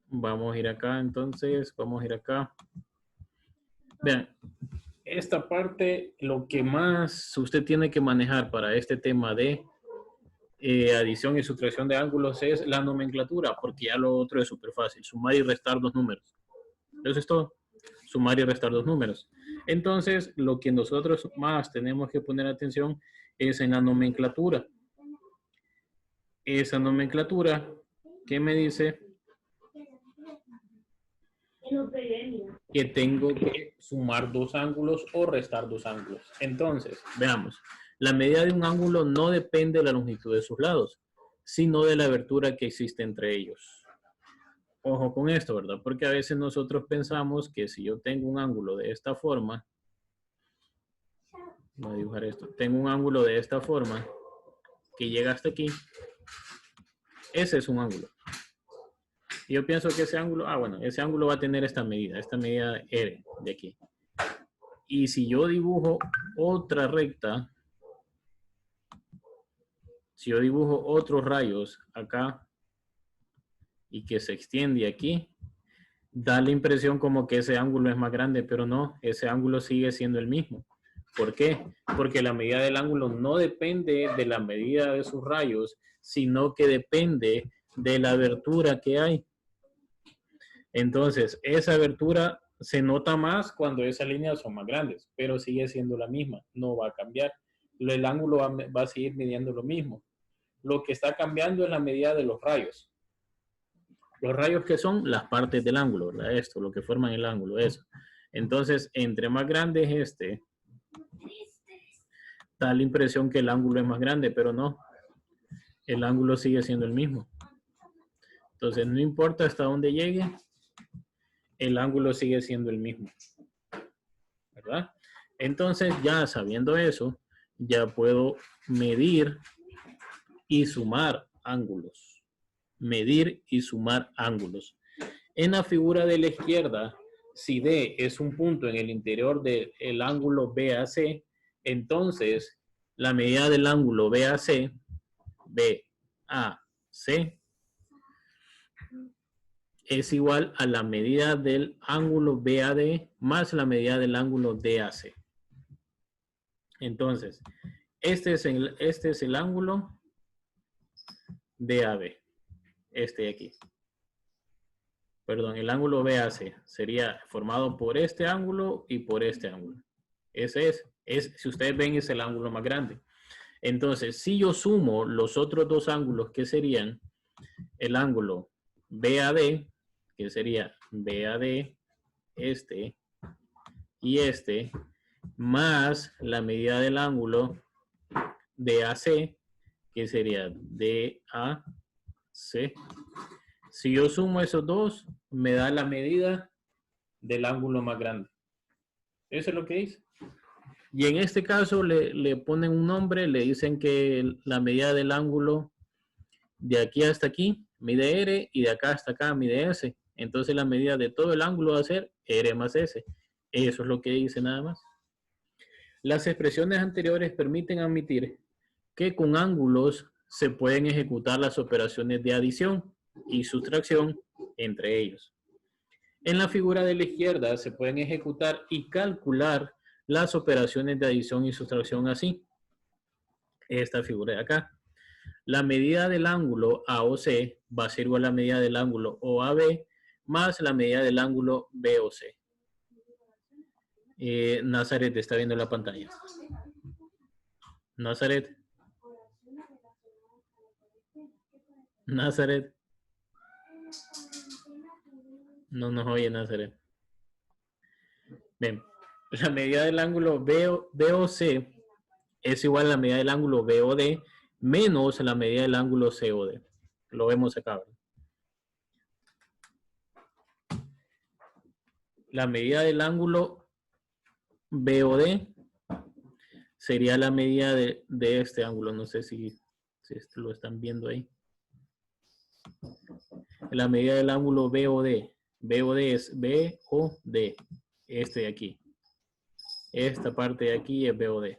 Vamos a ir acá, entonces, vamos a ir acá. Vean, esta parte, lo que más usted tiene que manejar para este tema de adición y sustracción de ángulos es la nomenclatura, porque ya lo otro es súper fácil, sumar y restar dos números. Eso es todo, sumar y restar dos números. Entonces, lo que nosotros más tenemos que poner atención es en la nomenclatura. Esa nomenclatura, ¿qué me dice? Que tengo que sumar dos ángulos o restar dos ángulos. Entonces, veamos, la medida de un ángulo no depende de la longitud de sus lados, sino de la abertura que existe entre ellos. Ojo con esto, ¿verdad? Porque a veces nosotros pensamos que si yo tengo un ángulo de esta forma, voy a dibujar esto, tengo un ángulo de esta forma que llega hasta aquí, ese es un ángulo. Y yo pienso que ese ángulo, bueno, ese ángulo va a tener esta medida R de aquí. Y si yo dibujo otra recta, si yo dibujo otros rayos acá y que se extiende aquí, da la impresión como que ese ángulo es más grande, pero no, ese ángulo sigue siendo el mismo. ¿Por qué? Porque la medida del ángulo no depende de la medida de sus rayos, sino que depende de la abertura que hay. Entonces, esa abertura se nota más cuando esas líneas son más grandes, pero sigue siendo la misma, no va a cambiar. El ángulo va a seguir midiendo lo mismo. Lo que está cambiando es la medida de los rayos. Los rayos que son las partes del ángulo, ¿verdad? Esto, lo que forman el ángulo, eso. Entonces, entre más grande es este, da la impresión que el ángulo es más grande, pero no. El ángulo sigue siendo el mismo. Entonces, no importa hasta dónde llegue, el ángulo sigue siendo el mismo. ¿Verdad? Entonces, ya sabiendo eso, ya puedo medir y sumar ángulos. Medir y sumar ángulos. En la figura de la izquierda, si D es un punto en el interior del ángulo BAC, entonces la medida del ángulo BAC, es igual a la medida del ángulo BAD más la medida del ángulo DAC. Entonces, este es el ángulo DAB, este de aquí. Perdón, el ángulo BAC sería formado por este ángulo y por este ángulo. Ese si ustedes ven, es el ángulo más grande. Entonces, si yo sumo los otros dos ángulos, que serían el ángulo BAD, que sería BAD, este y este, más la medida del ángulo DAC, que sería DAC. Si yo sumo esos dos, me da la medida del ángulo más grande. Eso es lo que dice. Y en este caso le ponen un nombre, le dicen que la medida del ángulo de aquí hasta aquí mide R y de acá hasta acá mide S. Entonces la medida de todo el ángulo va a ser R más S. Eso es lo que dice nada más. Las expresiones anteriores permiten admitir que con ángulos se pueden ejecutar las operaciones de adición y sustracción entre ellos. En la figura de la izquierda se pueden ejecutar y calcular las operaciones de adición y sustracción así. Esta figura de acá. La medida del ángulo AOC va a ser igual a la medida del ángulo OAB más la medida del ángulo BOC. Nazaret está viendo la pantalla. Nazaret. Nazaret. No nos oye Nazaret. Bien, la medida del ángulo BOC es igual a la medida del ángulo BOD menos la medida del ángulo COD. Lo vemos acá, ¿verdad? La medida del ángulo BOD sería la medida de este ángulo. No sé si lo están viendo ahí. La medida del ángulo BOD. BOD es BOD. Este de aquí. Esta parte de aquí es BOD.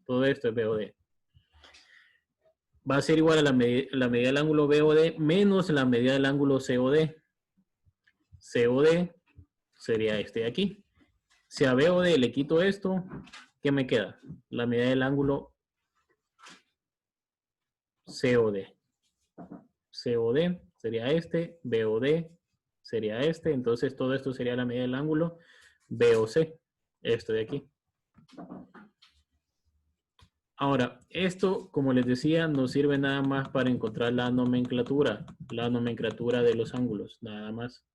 Todo esto es BOD. Va a ser igual a la medida del ángulo BOD menos la medida del ángulo COD. COD sería este de aquí. Si a BOD le quito esto, ¿qué me queda? La medida del ángulo COD. COD sería este, BOD sería este, entonces todo esto sería la medida del ángulo BOC, esto de aquí. Ahora, esto, como les decía, no sirve nada más para encontrar la nomenclatura de los ángulos, nada más.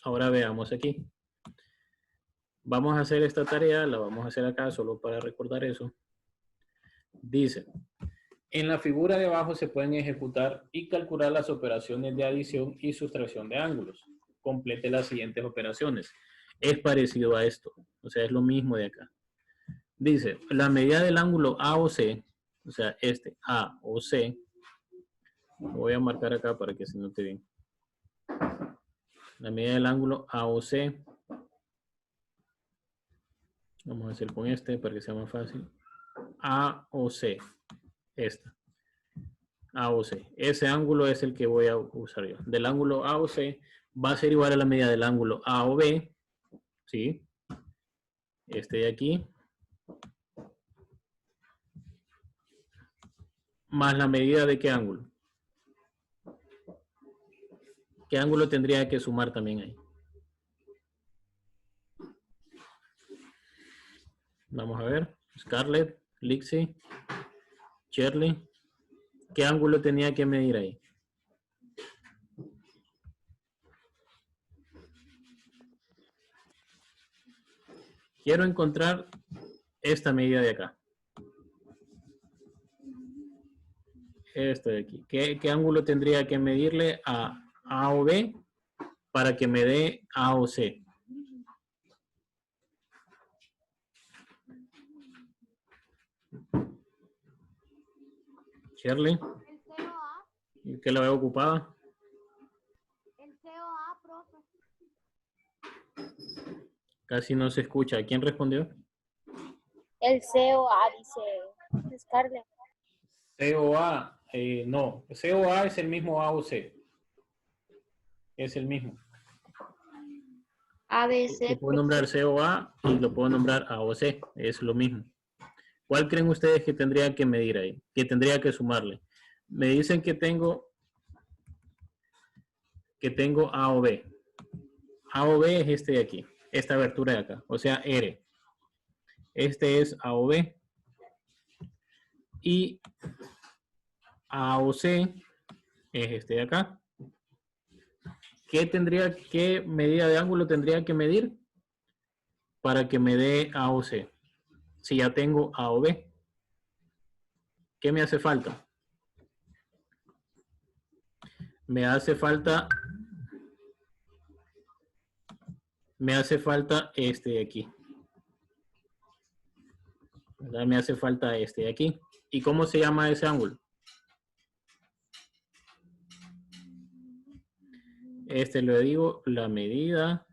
Ahora veamos aquí. Vamos a hacer esta tarea, la vamos a hacer acá solo para recordar eso. Dice, en la figura de abajo se pueden ejecutar y calcular las operaciones de adición y sustracción de ángulos. Complete las siguientes operaciones. Es parecido a esto, o sea, es lo mismo de acá. Dice, la medida del ángulo A o C, o sea, este A o C, lo voy a marcar acá para que se note bien. La medida del ángulo A o C, vamos a hacer con este para que sea más fácil. A o C, esta. A o C. Ese ángulo es el que voy a usar yo. Del ángulo A o C va a ser igual a la medida del ángulo A o B, ¿sí? Este de aquí. Más la medida de qué ángulo. ¿Qué ángulo tendría que sumar también ahí? Vamos a ver. Scarlett, Lixie, Shirley. ¿Qué ángulo tenía que medir ahí? Quiero encontrar esta medida de acá. Esta de aquí. ¿Qué ángulo tendría que medirle a A o B para que me dé A o C? Shirley. El COA. ¿Y qué la veo ocupada? El COA, profe. Casi no se escucha. ¿Quién respondió? El COA, dice Scarlett. COA. No. COA es el mismo A o C. Es el mismo. ABC. Lo puedo nombrar COA y lo puedo nombrar A o C. Es lo mismo. ¿Cuál creen ustedes que tendría que medir ahí? Que tendría que sumarle. Me dicen que tengo A o B. A o B es este de aquí. Esta abertura de acá. O sea, R. Este es A o B. Y A o C es este de acá. ¿Qué medida de ángulo tendría que medir para que me dé A o C? Si ya tengo A o B. ¿Qué me hace falta? Me hace falta este de aquí. ¿Verdad? Me hace falta este de aquí. ¿Y cómo se llama ese ángulo? Este le digo la medida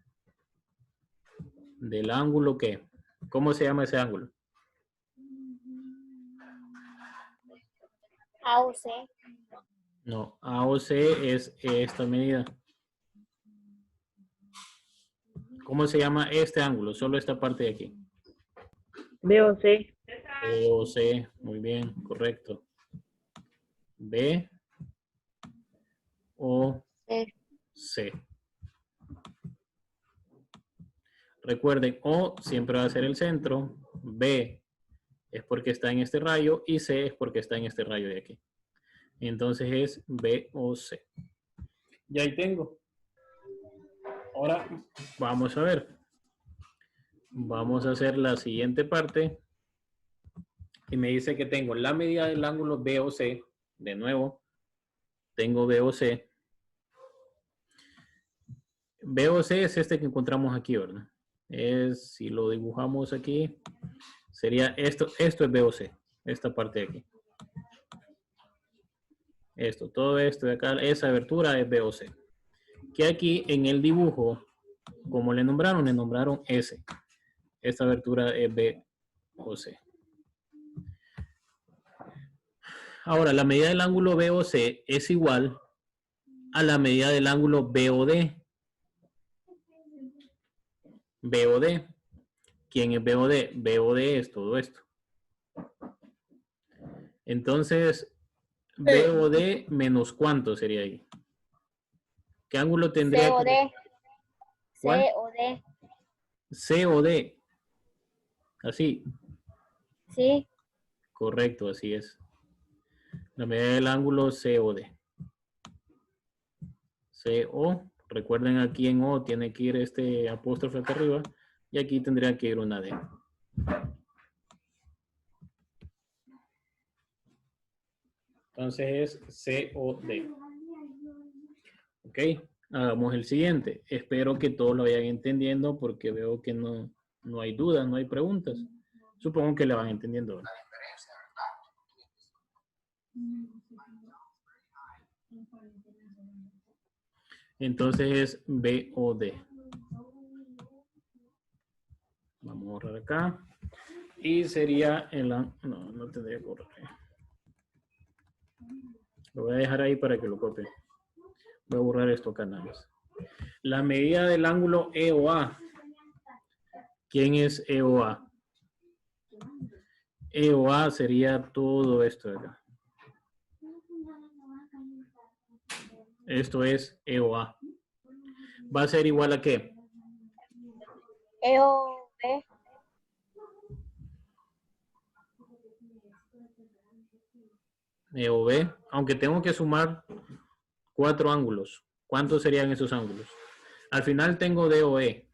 del ángulo que. ¿Cómo se llama ese ángulo? AOC. No, AOC es esta medida. ¿Cómo se llama este ángulo? Solo esta parte de aquí. BOC. BOC, muy bien, correcto. B O C. Recuerden, O siempre va a ser el centro, B es porque está en este rayo y C es porque está en este rayo de aquí. Entonces es BOC. Y ahí tengo. Ahora vamos a ver. Vamos a hacer la siguiente parte. Y me dice que tengo la medida del ángulo BOC. De nuevo, tengo BOC. BOC es este que encontramos aquí, ¿verdad? Si lo dibujamos aquí, sería esto es BOC, esta parte de aquí. Todo esto de acá, esa abertura es BOC. Que aquí en el dibujo, como le nombraron S. Esta abertura es BOC. Ahora, la medida del ángulo BOC es igual a la medida del ángulo BOD. BOD. ¿Quién es BOD? BOD es todo esto. Entonces, BOD menos ¿cuánto sería ahí? ¿Qué ángulo tendría? COD. ¿Cuál? COD. COD. Así. Sí. Correcto, así es. La medida del ángulo COD. CO. Recuerden, aquí en O tiene que ir este apóstrofe acá arriba. Y aquí tendría que ir una D. Entonces es COD. Ok, hagamos el siguiente. Espero que todos lo vayan entendiendo porque veo que no hay dudas, no hay preguntas. Supongo que le van entendiendo. Entonces es BOD. Vamos a borrar acá. Y sería el... No tendría que borrar. Lo voy a dejar ahí para que lo copie. Voy a borrar esto acá nada más. La medida del ángulo EOA. ¿Quién es EOA? EOA sería todo esto de acá. Esto es EOA. ¿Va a ser igual a qué? EOB. EOB. Aunque tengo que sumar 4 ángulos. ¿Cuántos serían esos ángulos? Al final tengo DOE.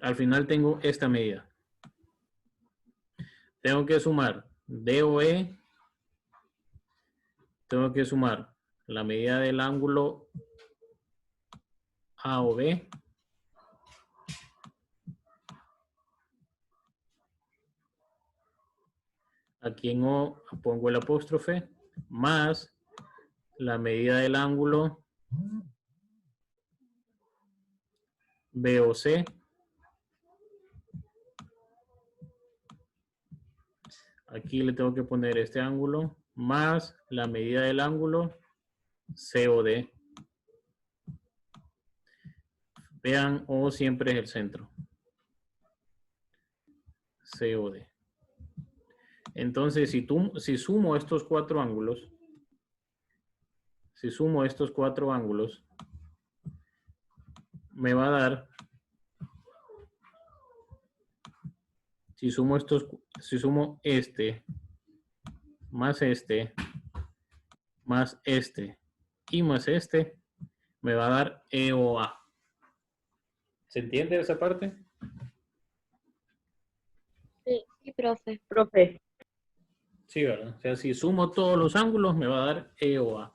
Al final tengo esta medida. Tengo que sumar DOE. Tengo que sumar la medida del ángulo AOB. Aquí en O pongo el apóstrofe. Más la medida del ángulo BOC. Aquí le tengo que poner este ángulo más la medida del ángulo COD. Vean, O siempre es el centro. COD. Entonces, si sumo estos 4 ángulos, me va a dar, si sumo este, más este y más este, me va a dar EOA. ¿Se entiende esa parte? Sí, profe. Profe, Sí, ¿verdad? O sea, si sumo todos los ángulos, me va a dar EOA.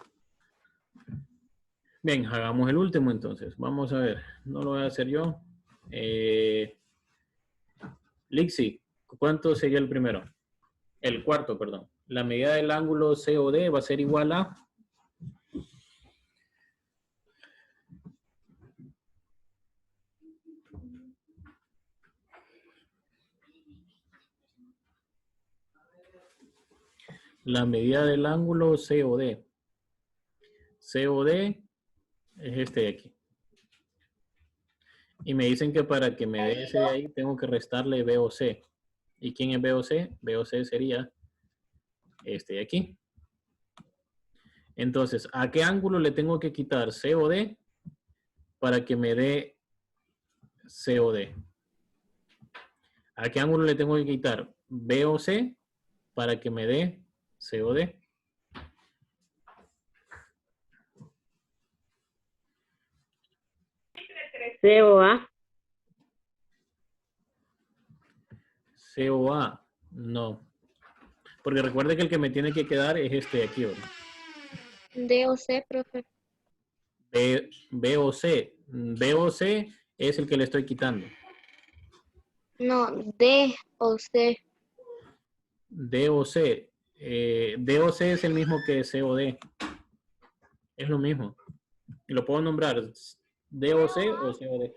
Bien, hagamos el último entonces. Vamos a ver. No lo voy a hacer yo. Lixi, ¿cuánto sería el primero? El cuarto, perdón. La medida del ángulo COD va a ser igual a... La medida del ángulo COD. COD es este de aquí. Y me dicen que para que me dé ese de ahí, tengo que restarle BOC. ¿Y quién es BOC? BOC sería este de aquí. Entonces, ¿a qué ángulo le tengo que quitar COD para que me dé COD? ¿A qué ángulo le tengo que quitar BOC para que me dé COD? COA. COA, no. Porque recuerde que el que me tiene que quedar es este de aquí, ¿verdad? DOC, profe. BOC. BOC es el que le estoy quitando. No, DOC. DOC. DOC es el mismo que COD. Es lo mismo. Y lo puedo nombrar DOC o COD.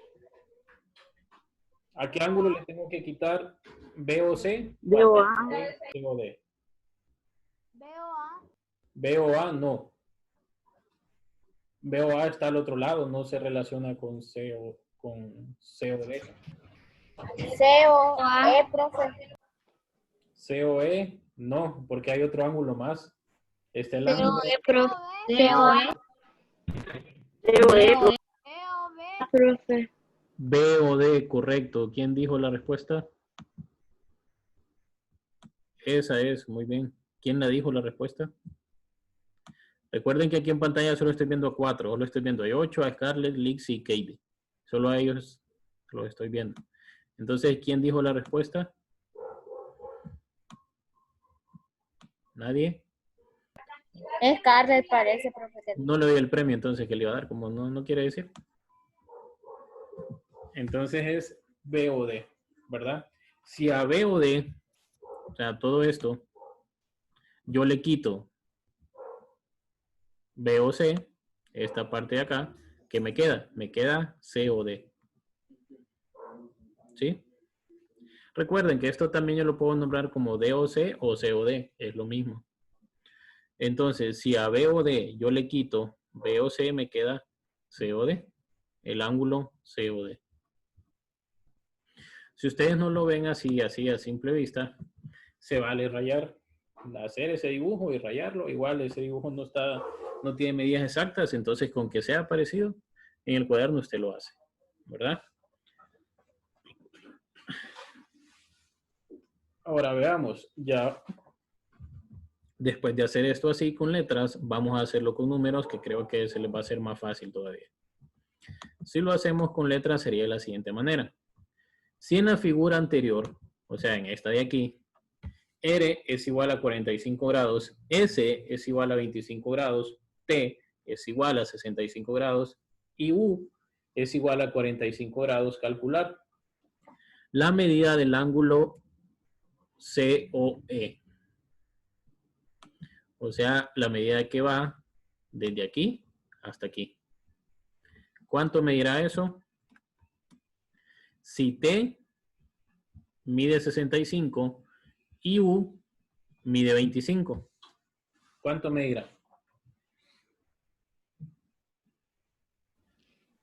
¿A qué ángulo le tengo que quitar BOC? DOA. COD. BOA. BOA no. BOA está al otro lado, no se relaciona con con C o D. COE, profe. COE, no, porque hay otro ángulo más. Está el ángulo COE, profe. COE, COE, profe. B o D, correcto. ¿Quién dijo la respuesta? Esa es, muy bien. ¿Quién la dijo la respuesta? Recuerden que aquí en pantalla solo estoy viendo a 4, solo estoy viendo a 8, a Scarlett, Lixie y Katie. Solo a ellos los estoy viendo. Entonces, ¿quién dijo la respuesta? ¿Nadie? Scarlett parece, profe. No le doy el premio entonces que le iba a dar, como no quiere decir. Entonces es B o D, ¿verdad? Si a B o D, o sea, todo esto, yo le quito B o C, esta parte de acá, ¿qué me queda? Me queda C o D. ¿Sí? Recuerden que esto también yo lo puedo nombrar como D o C o D, es lo mismo. Entonces, si a B o D yo le quito B o C, me queda C o D, el ángulo C o D. Si ustedes no lo ven así a simple vista, se vale rayar, hacer ese dibujo y rayarlo. Igual ese dibujo no tiene medidas exactas, entonces con que sea parecido, en el cuaderno usted lo hace, ¿verdad? Ahora veamos, ya después de hacer esto así con letras, vamos a hacerlo con números, que creo que se les va a hacer más fácil todavía. Si lo hacemos con letras sería de la siguiente manera. Si en la figura anterior, o sea, en esta de aquí, R es igual a 45 grados, S es igual a 25 grados, T es igual a 65 grados y U es igual a 45 grados, calcular la medida del ángulo COE. O sea, la medida que va desde aquí hasta aquí. ¿Cuánto medirá eso? Si T mide 65 y U mide 25. ¿Cuánto medirá?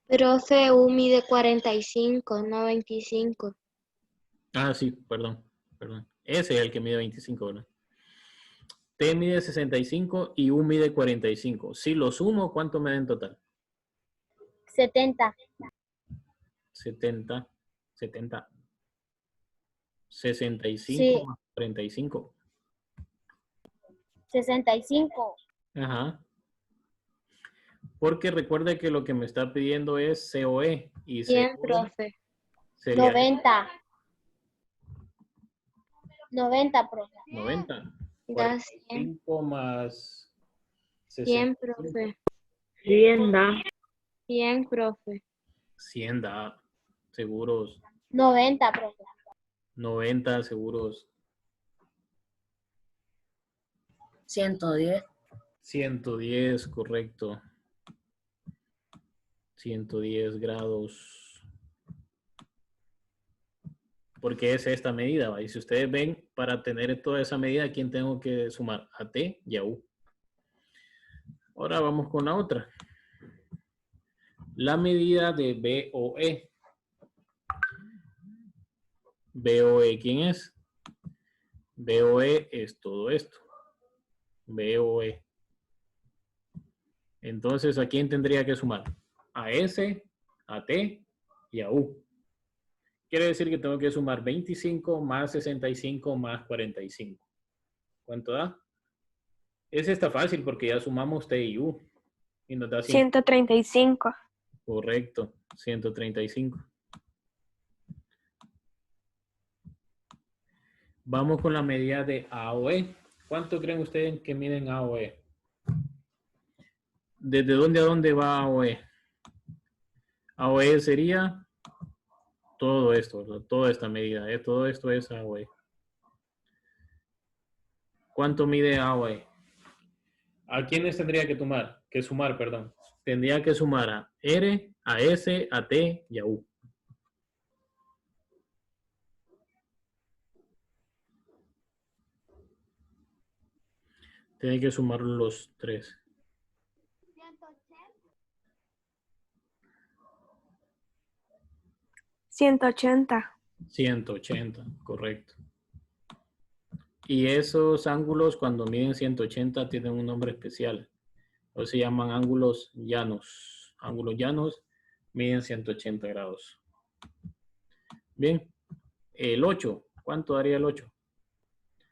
Profe, U mide 45, no 25. Ah, sí, perdón. Ese es el que mide 25, ¿verdad? T mide 65 y U mide 45. Si lo sumo, ¿cuánto me da en total? 70. 70. 65 Sí, más 45. 65. Ajá. Porque recuerde que lo que me está pidiendo es COE. Y Bien, COE profe. sería 90. 90, profe. 90. Da 100. 45 más 100, 65. profe. 100 da. 100, profe. 100 da. Seguros. 90, profe. 90 seguros. 110. 110, correcto. 110 grados. Porque es esta medida, ¿va? Y si ustedes ven, para tener toda esa medida, ¿a quién tengo que sumar? A T y a U. Ahora vamos con la otra. La medida de BOE. BOE, ¿quién es? BOE es todo esto. BOE. Entonces, ¿a quién tendría que sumar? A S, a T y a U. Quiere decir que tengo que sumar 25 más 65 más 45. ¿Cuánto da? Ese está fácil porque ya sumamos T y U. Y nos da 100. 135. Correcto, 135. Vamos con la medida de AOE. ¿Cuánto creen ustedes que miden AOE? ¿Desde dónde a dónde va AOE? AOE sería todo esto, ¿verdad? Toda esta medida. Todo esto es AOE. ¿Cuánto mide AOE? ¿A quiénes tendría que sumar, perdón? Tendría que sumar a R, a S, a T y a U. Tiene que sumar los tres. 180. 180, correcto. Y esos ángulos cuando miden 180 tienen un nombre especial. O se llaman ángulos llanos. Ángulos llanos miden 180 grados. Bien. El 8. ¿Cuánto daría el 8?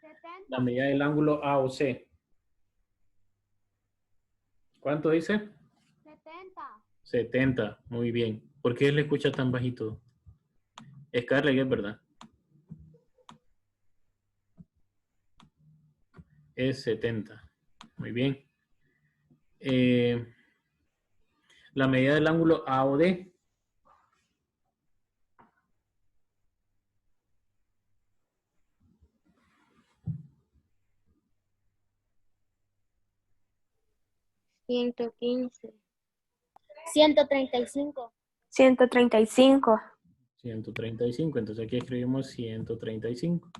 70. La medida del ángulo A o C. ¿Cuánto dice? 70. 70. Muy bien. ¿Por qué le escucha tan bajito? Scarlett, es verdad. Es 70. Muy bien. La medida del ángulo A o D. Ciento 135. 135. 135. Entonces aquí escribimos 135.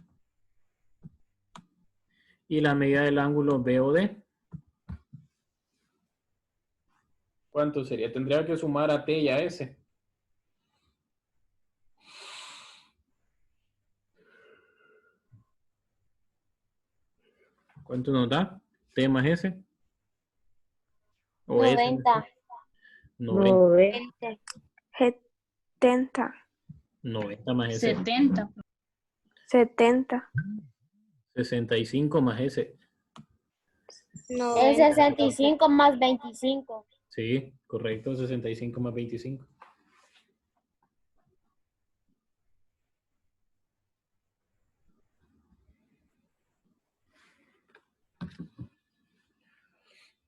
Y la medida del ángulo B o D. ¿Cuánto sería? Tendría que sumar a T y a S. ¿Cuánto nos da? T más S. O S. 90. 90. 70. 90 más S. 70. 70. 65 más S. Es 65 más 25. Sí, correcto. 65 más 25.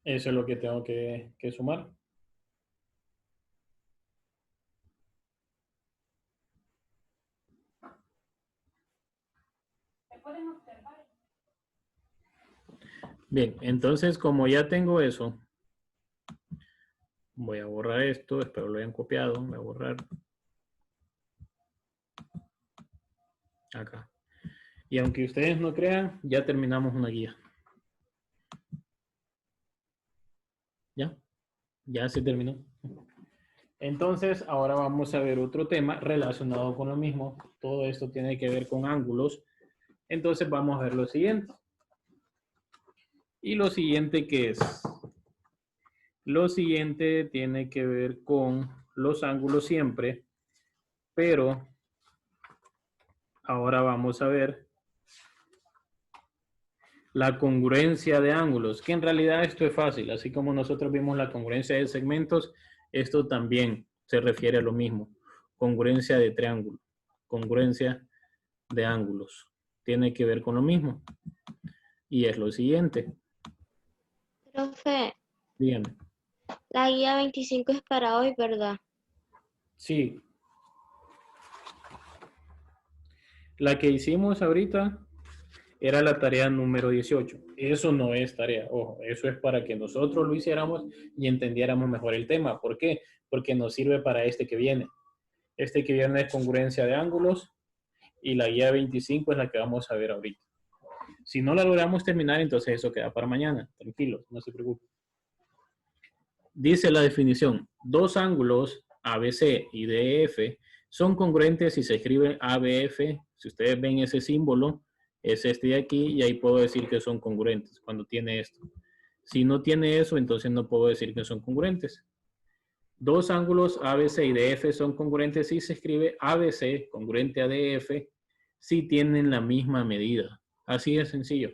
Eso es lo que tengo que sumar. Bien, entonces como ya tengo eso, voy a borrar esto, espero lo hayan copiado, voy a borrar. Acá. Y aunque ustedes no crean, ya terminamos una guía. ¿Ya? Ya se terminó. Entonces, ahora vamos a ver otro tema relacionado con lo mismo. Todo esto tiene que ver con ángulos. Entonces, vamos a ver lo siguiente. ¿Y lo siguiente qué es? Lo siguiente tiene que ver con los ángulos siempre, pero ahora vamos a ver la congruencia de ángulos, que en realidad esto es fácil. Así como nosotros vimos la congruencia de segmentos, esto también se refiere a lo mismo. Congruencia de triángulo, congruencia de ángulos. Tiene que ver con lo mismo. Y es lo siguiente. Profe, Díganme. la guía 25 es para hoy, ¿verdad? Sí. La que hicimos ahorita era la tarea número 18. Eso no es tarea, ojo, eso es para que nosotros lo hiciéramos y entendiéramos mejor el tema. ¿Por qué? Porque nos sirve para este que viene. Este que viene es congruencia de ángulos y la guía 25 es la que vamos a ver ahorita. Si no la logramos terminar, entonces eso queda para mañana. Tranquilos, no se preocupen. Dice la definición, dos ángulos ABC y DF son congruentes si se escribe ABF. Si ustedes ven ese símbolo, es este de aquí y ahí puedo decir que son congruentes cuando tiene esto. Si no tiene eso, entonces no puedo decir que son congruentes. Dos ángulos ABC y DF son congruentes si se escribe ABC congruente a DF si tienen la misma medida. Así de sencillo.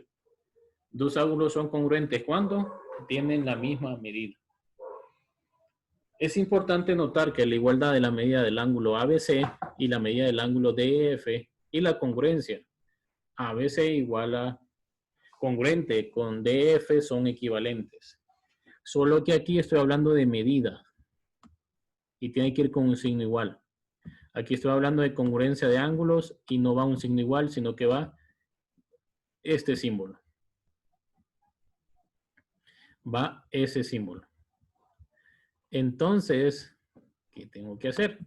Dos ángulos son congruentes cuando tienen la misma medida. Es importante notar que la igualdad de la medida del ángulo ABC y la medida del ángulo DF y la congruencia ABC igual a congruente con DF son equivalentes. Solo que aquí estoy hablando de medida y tiene que ir con un signo igual. Aquí estoy hablando de congruencia de ángulos y no va un signo igual, sino que va este símbolo. Va ese símbolo. Entonces, ¿qué tengo que hacer?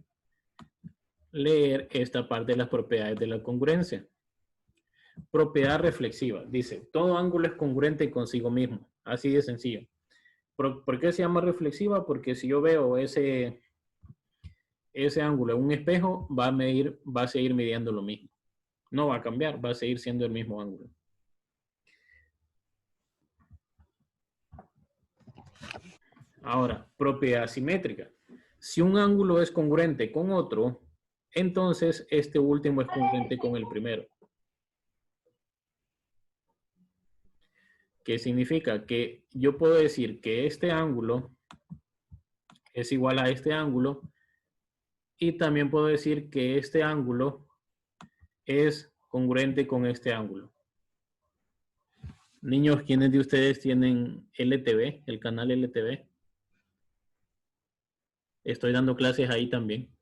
Leer esta parte de las propiedades de la congruencia. Propiedad reflexiva. Dice, todo ángulo es congruente consigo mismo. Así de sencillo. ¿Por qué se llama reflexiva? Porque si yo veo ese ese ángulo en un espejo va a seguir midiendo lo mismo. No va a cambiar, va a seguir siendo el mismo ángulo. Ahora, propiedad simétrica. Si un ángulo es congruente con otro, entonces este último es congruente con el primero. ¿Qué significa? Que yo puedo decir que este ángulo es igual a este ángulo y también puedo decir que este ángulo es congruente con este ángulo. Niños, ¿quiénes de ustedes tienen LTV, el canal LTV? Estoy dando clases ahí también.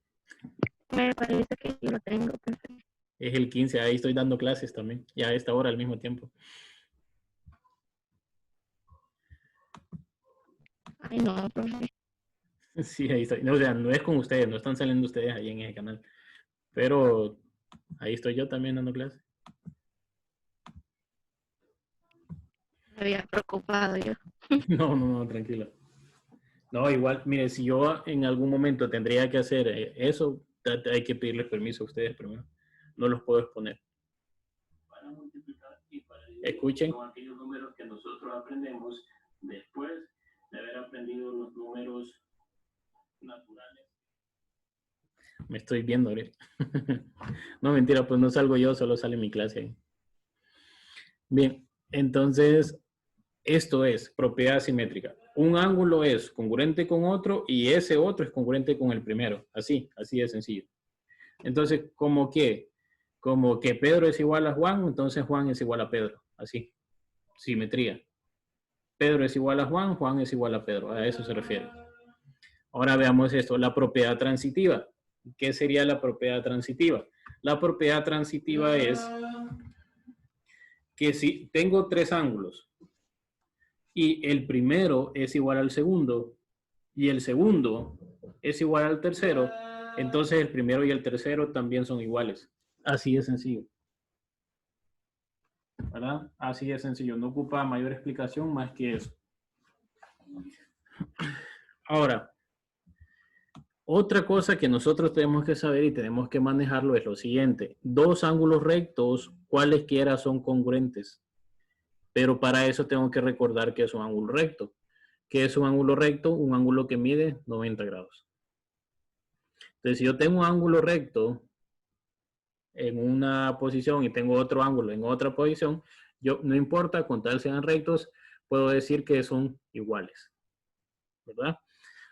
Me parece que yo lo tengo. Es el 15, ahí estoy dando clases también, ya a esta hora al mismo tiempo. Ay, no, profe. Sí, ahí estoy. No, o sea, no es con ustedes, no están saliendo ustedes ahí en ese canal. Pero ahí estoy yo también dando clases. Me había preocupado yo. No, tranquilo. No, igual, mire, si yo en algún momento tendría que hacer eso, hay que pedirles permiso a ustedes primero. No los puedo exponer. Para multiplicar y para dividir. Escuchen. Son aquellos números que nosotros aprendemos después de haber aprendido los números naturales. Me estoy viendo ahorita. No, mentira, pues no salgo yo, solo sale mi clase ahí. Bien, entonces, esto es propiedad simétrica. Un ángulo es congruente con otro y ese otro es congruente con el primero. Así de sencillo. Entonces, como que Pedro es igual a Juan, entonces Juan es igual a Pedro. Así, simetría. Pedro es igual a Juan, Juan es igual a Pedro. A eso se refiere. Ahora veamos esto, la propiedad transitiva. ¿Qué sería la propiedad transitiva? La propiedad transitiva es que si tengo tres ángulos y el primero es igual al segundo y el segundo es igual al tercero, entonces el primero y el tercero también son iguales. Así de sencillo. ¿Verdad? Así de sencillo. No ocupa mayor explicación más que eso. Ahora, otra cosa que nosotros tenemos que saber y tenemos que manejarlo es lo siguiente. Dos ángulos rectos, cualesquiera son congruentes. Pero para eso tengo que recordar que es un ángulo recto. ¿Qué es un ángulo recto? Un ángulo que mide 90 grados. Entonces, si yo tengo un ángulo recto en una posición y tengo otro ángulo en otra posición, yo no importa, con tal sean rectos, puedo decir que son iguales. ¿Verdad?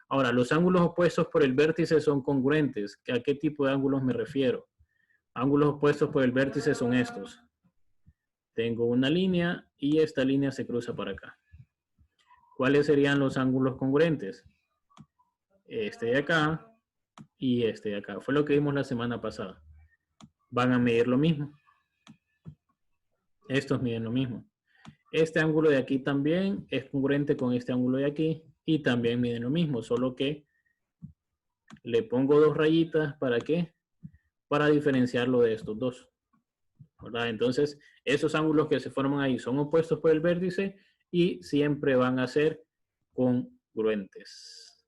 Ahora, los ángulos opuestos por el vértice son congruentes. ¿A qué tipo de ángulos me refiero? Ángulos opuestos por el vértice son estos. Tengo una línea y esta línea se cruza para acá. ¿Cuáles serían los ángulos congruentes? Este de acá y este de acá. Fue lo que vimos la semana pasada. Van a medir lo mismo. Estos miden lo mismo. Este ángulo de aquí también es congruente con este ángulo de aquí y también miden lo mismo, solo que le pongo dos rayitas, ¿para qué? Para diferenciarlo de estos dos. ¿Verdad? Entonces, esos ángulos que se forman ahí son opuestos por el vértice y siempre van a ser congruentes.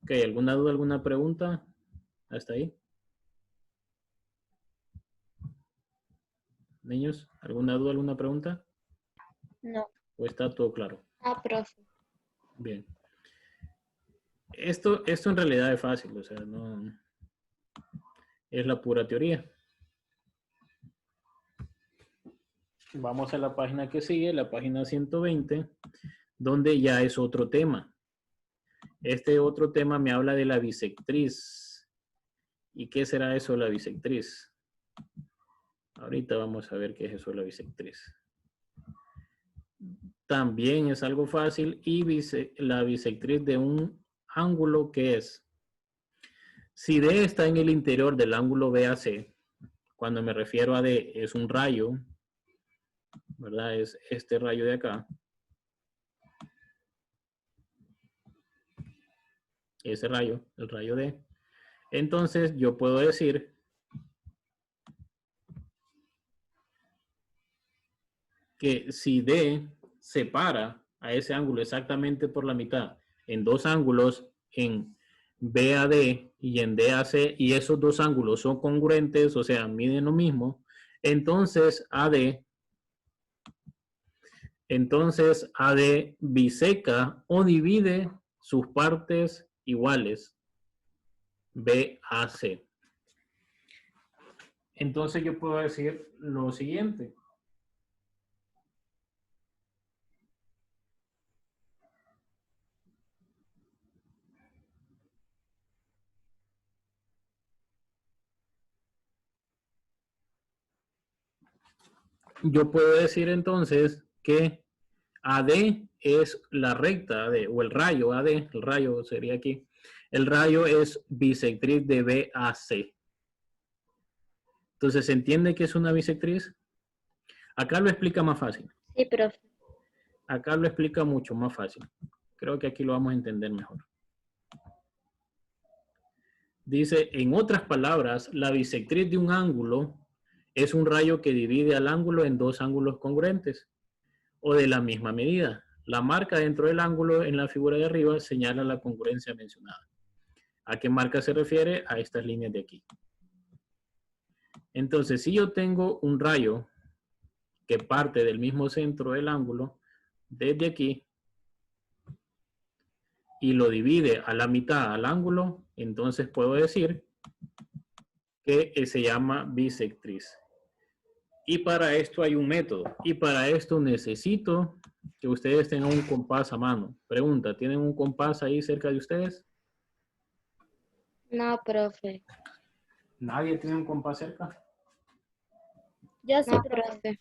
Ok, ¿alguna duda, alguna pregunta? ¿Hasta ahí? Niños, ¿alguna duda, alguna pregunta? No. ¿O está todo claro? Ah, profe. Bien. Esto en realidad es fácil, o sea, no es la pura teoría. Vamos a la página que sigue, la página 120, donde ya es otro tema. Este otro tema me habla de la bisectriz. ¿Y qué será eso de la bisectriz? Ahorita vamos a ver qué es eso de la bisectriz. También es algo fácil y la bisectriz de un ángulo que es, si D está en el interior del ángulo BAC, cuando me refiero a D es un rayo, ¿verdad? Es este rayo de acá. Ese rayo, el rayo D. Entonces yo puedo decir que si D separa a ese ángulo exactamente por la mitad en dos ángulos en BAD y en DAC, y esos dos ángulos son congruentes, o sea, miden lo mismo, entonces AD biseca o divide sus partes iguales, BAC. Entonces yo puedo decir lo siguiente. Yo puedo decir entonces que AD es la recta AD, o el rayo AD, el rayo sería aquí. El rayo es bisectriz de BAC. Entonces, ¿se entiende que es una bisectriz? Acá lo explica más fácil. Sí, profe. Acá lo explica mucho más fácil. Creo que aquí lo vamos a entender mejor. Dice, en otras palabras, la bisectriz de un ángulo es un rayo que divide al ángulo en dos ángulos congruentes o de la misma medida. La marca dentro del ángulo en la figura de arriba señala la congruencia mencionada. ¿A qué marca se refiere? A estas líneas de aquí. Entonces, si yo tengo un rayo que parte del mismo centro del ángulo, desde aquí, y lo divide a la mitad al ángulo, entonces puedo decir que se llama bisectriz. Y para esto hay un método. Y para esto necesito que ustedes tengan un compás a mano. Pregunta, ¿tienen un compás ahí cerca de ustedes? No, profe. ¿Nadie tiene un compás cerca? Yo sí, No, profe. profe.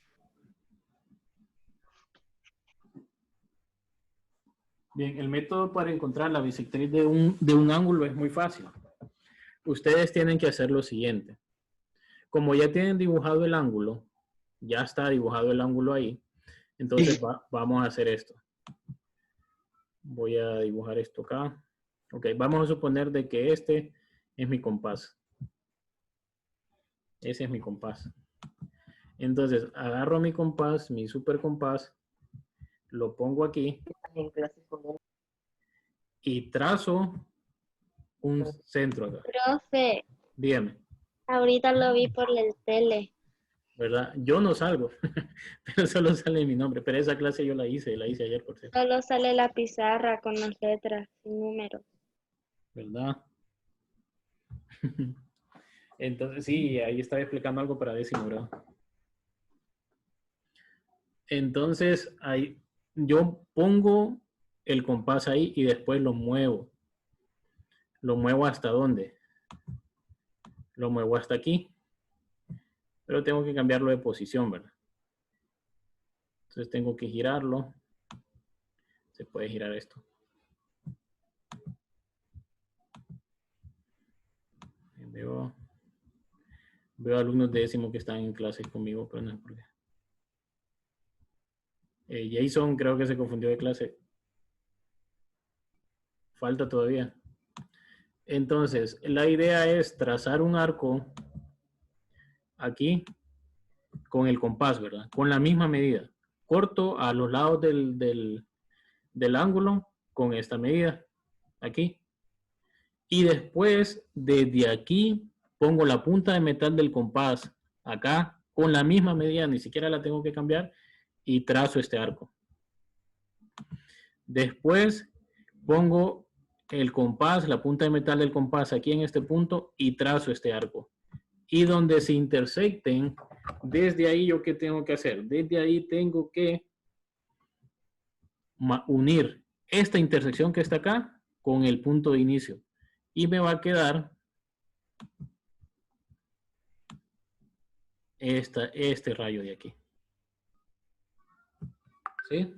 Bien, el método para encontrar la bisectriz de un ángulo es muy fácil. Ustedes tienen que hacer lo siguiente. Como ya tienen dibujado el ángulo, ya está dibujado el ángulo ahí, entonces vamos a hacer esto. Voy a dibujar esto acá. Ok, vamos a suponer de que este es mi compás. Ese es mi compás. Entonces, agarro mi compás, mi super compás, lo pongo aquí y trazo un centro acá. Profe, Dígame, ahorita lo vi por el tele. ¿verdad? Yo no salgo, pero solo sale mi nombre. Pero esa clase yo la hice ayer, por cierto. Solo sale la pizarra con las letras y números. ¿Verdad? Entonces, sí, ahí estaba explicando algo para décimo grado. Entonces, ahí, yo pongo el compás ahí y después lo muevo. ¿Lo muevo hasta dónde? Lo muevo hasta aquí. Pero tengo que cambiarlo de posición, ¿verdad? Entonces tengo que girarlo. Se puede girar esto. Veo alumnos de décimo que están en clases conmigo, pero no es por qué. Jason creo que se confundió de clase. Falta todavía. Entonces, la idea es trazar un arco aquí con el compás, ¿verdad? Con la misma medida. Corto a los lados del ángulo con esta medida. Aquí. Y después, desde aquí, pongo la punta de metal del compás acá con la misma medida, ni siquiera la tengo que cambiar, y trazo este arco. Después pongo el compás, la punta de metal del compás aquí en este punto y trazo este arco. Y donde se intersecten, desde ahí yo ¿qué tengo que hacer? Desde ahí tengo que unir esta intersección que está acá con el punto de inicio. Y me va a quedar este rayo de aquí. ¿Sí?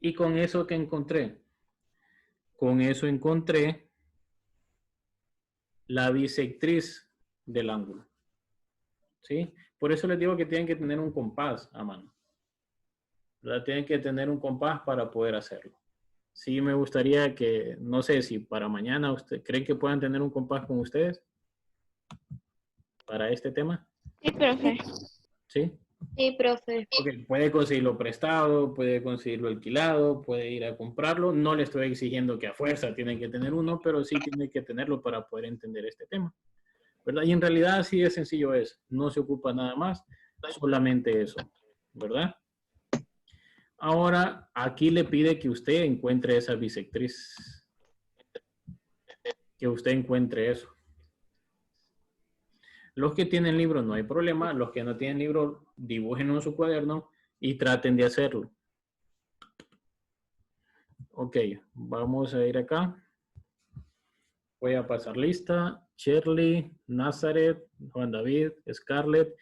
Y con eso que encontré. Con eso encontré la bisectriz del ángulo. ¿Sí? Por eso les digo que tienen que tener un compás a mano. ¿Verdad? Tienen que tener un compás para poder hacerlo. Sí, me gustaría que, no sé si para mañana usted creen que puedan tener un compás con ustedes para este tema. Sí, profe. ¿Sí? Sí, profe. Ok, puede conseguirlo prestado, puede conseguirlo alquilado, puede ir a comprarlo. No le estoy exigiendo que a fuerza tiene que tener uno, pero sí tiene que tenerlo para poder entender este tema, ¿verdad? Y en realidad así de sencillo es. No se ocupa nada más, solamente eso, ¿verdad? Ahora, aquí le pide que usted encuentre esa bisectriz. Que usted encuentre eso. Los que tienen libro no hay problema. Los que no tienen libro, dibujen en su cuaderno y traten de hacerlo. Ok, vamos a ir acá. Voy a pasar lista. Shirley, Nazaret, Juan David, Scarlett